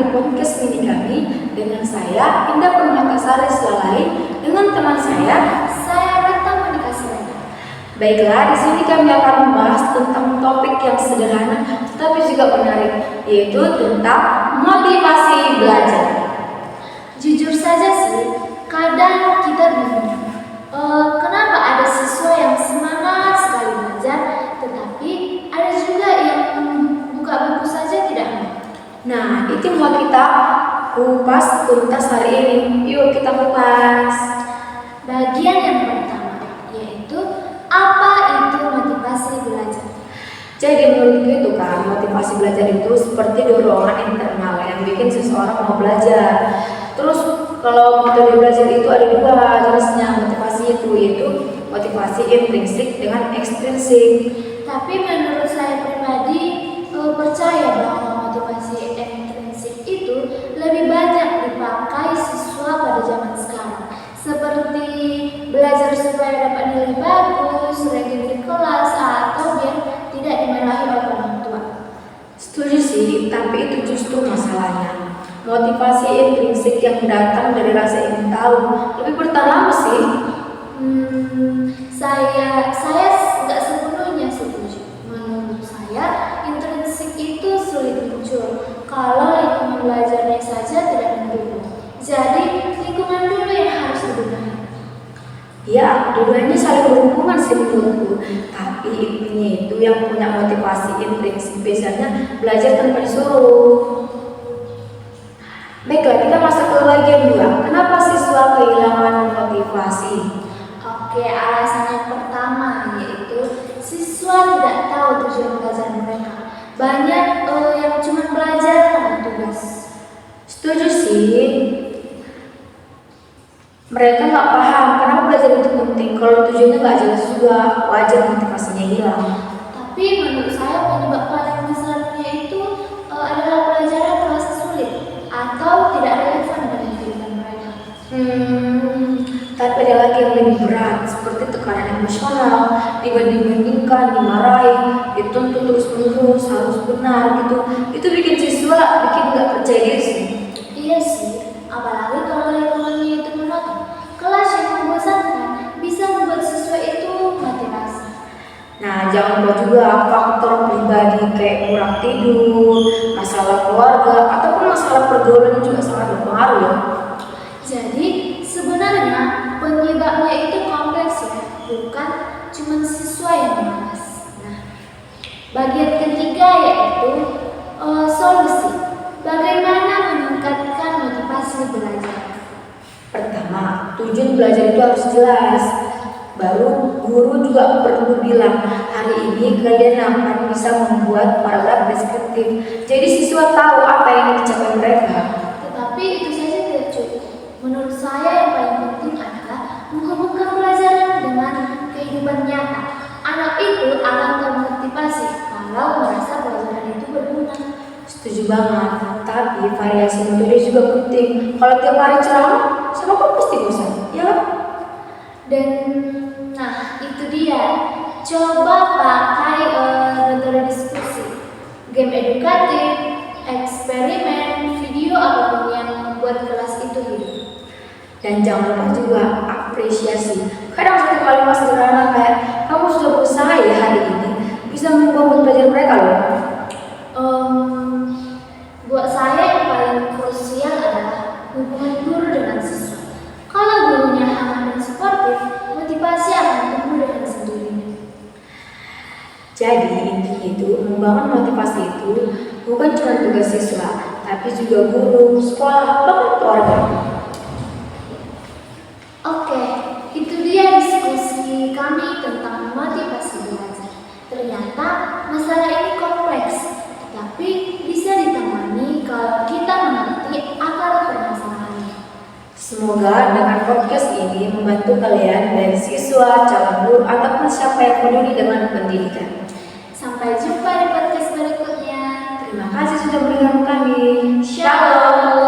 di podcast mini kami dengan saya Indah Permatasari Selalai dengan teman saya Rata Monika Serena. Baiklah, di sini kami akan membahas tentang topik yang sederhana tetapi juga menarik, yaitu tentang motivasi belajar. Jujur saja sih, kadang kita bingung. Kenapa ada siswa yang semangat sekali belajar, tetapi ada juga yang buka buku saja tidak mau. Nah, itu mau kita kupas tuntas hari ini. Yuk kita kupas. Bagian yang pertama, yaitu apa itu motivasi belajar. Jadi menurutku itu kan, motivasi belajar itu seperti dorongan internal yang bikin seseorang mau belajar. Terus kalau metode belajar itu ada dua jenisnya motivasi itu, yaitu motivasi intrinsik dengan ekstrinsik. Tapi menurut saya pribadi percaya bahwa motivasi intrinsik itu lebih banyak dipakai siswa pada zaman sekarang. Seperti belajar supaya dapat nilai bagus, rajin di kelas, atau biar tidak dimarahi oleh orang tua. Setuju sih, tapi itu justru masalahnya. Motivasi intrinsik yang datang dari rasa ingin tahu lebih bertahan lama sih. Saya nggak sepenuhnya setuju. Menurut saya, intrinsik itu sulit muncul kalau lingkungan belajarnya saja tidak mendukung. Jadi, lingkungan dulu yang harus dibenahi. Ya, dua-duanya saling berhubungan sih menurutku. Tapi intinya itu yang punya motivasi intrinsik biasanya belajar tanpa disuruh. Baiklah, kita masuk ke bagian 2. Kenapa siswa kehilangan motivasi? Oke, alasan yang pertama yaitu siswa tidak tahu tujuan belajar mereka. Banyak yang cuma belajar karena tugas. Setuju sih. Mereka nggak paham kenapa belajar itu penting. Kalau tujuannya nggak jelas juga, wajar motivasinya hilang. Tapi menurut saya penyebab paling besarnya itu adalah pelajaran terasa sulit atau tidak relevan dengan kehidupan mereka. Tapi ada lagi yang lebih berat, seperti tekanan emosional, dibanding-bandingkan, dimarahi, dituntut terus-menerus, harus benar gitu. Itu bikin siswa nggak percaya diri sih. Iya sih, apalagi kalau lingkungannya itu monoton. Kelas yang membosankan bisa membuat siswa itu motivasi. Nah, jangan lupa juga faktor pribadi kayak kurang tidur, masalah keluarga, ataupun masalah pergaulan juga sangat berpengaruh ya. Jadi sebenarnya penyebabnya itu kompleks ya, bukan cuma siswa yang malas. Nah, bagian ketiga yaitu solusi. Bagaimana meningkatkan motivasi belajar? Pertama, tujuan belajar itu harus jelas. Baru guru juga perlu bilang, hari ini kalian akan bisa membuat paragraf deskriptif. Jadi siswa tahu apa yang ingin dicapai mereka. Tetapi itu saja tidak cukup. Menurut saya yang paling penting adalah menghubungkan pelajaran dengan kehidupan nyata. Anak itu akan termotivasi kalau merasa pelajaran itu berguna. Setuju banget, tapi variasi metode juga penting. Kalau tiap hari ceramah, sama kok pasti bosan, ya kan? Dan nah itu dia, coba pakai metode diskusi, game edukatif, eksperimen, video apapun yang membuat kelas itu hidup. Dan jangan lupa juga apresiasi. Kadang satu kalimat sederhana kayak kamu sudah berusaha ya hari ini bisa mengubah mood belajar mereka loh. Buat saya yang paling krusial adalah hubungan guru dengan siswa. Kalau gurunya hangat dan suportif, motivasi akan tumbuh dengan sendirinya. Jadi intinya itu membangun motivasi itu bukan cuma tugas siswa, tapi juga guru, sekolah, bahkan keluarga. Oke, itu dia diskusi kami tentang motivasi belajar. Ternyata masalah ini kompleks, tapi bisa ditangani kalau kita mengerti akar permasalahannya. Semoga dengan podcast ini membantu kalian dari siswa, calon guru, ataupun siapa yang peduli dengan pendidikan. Sampai jumpa di podcast berikutnya. Terima kasih sudah mendengarkan kami. Shalom.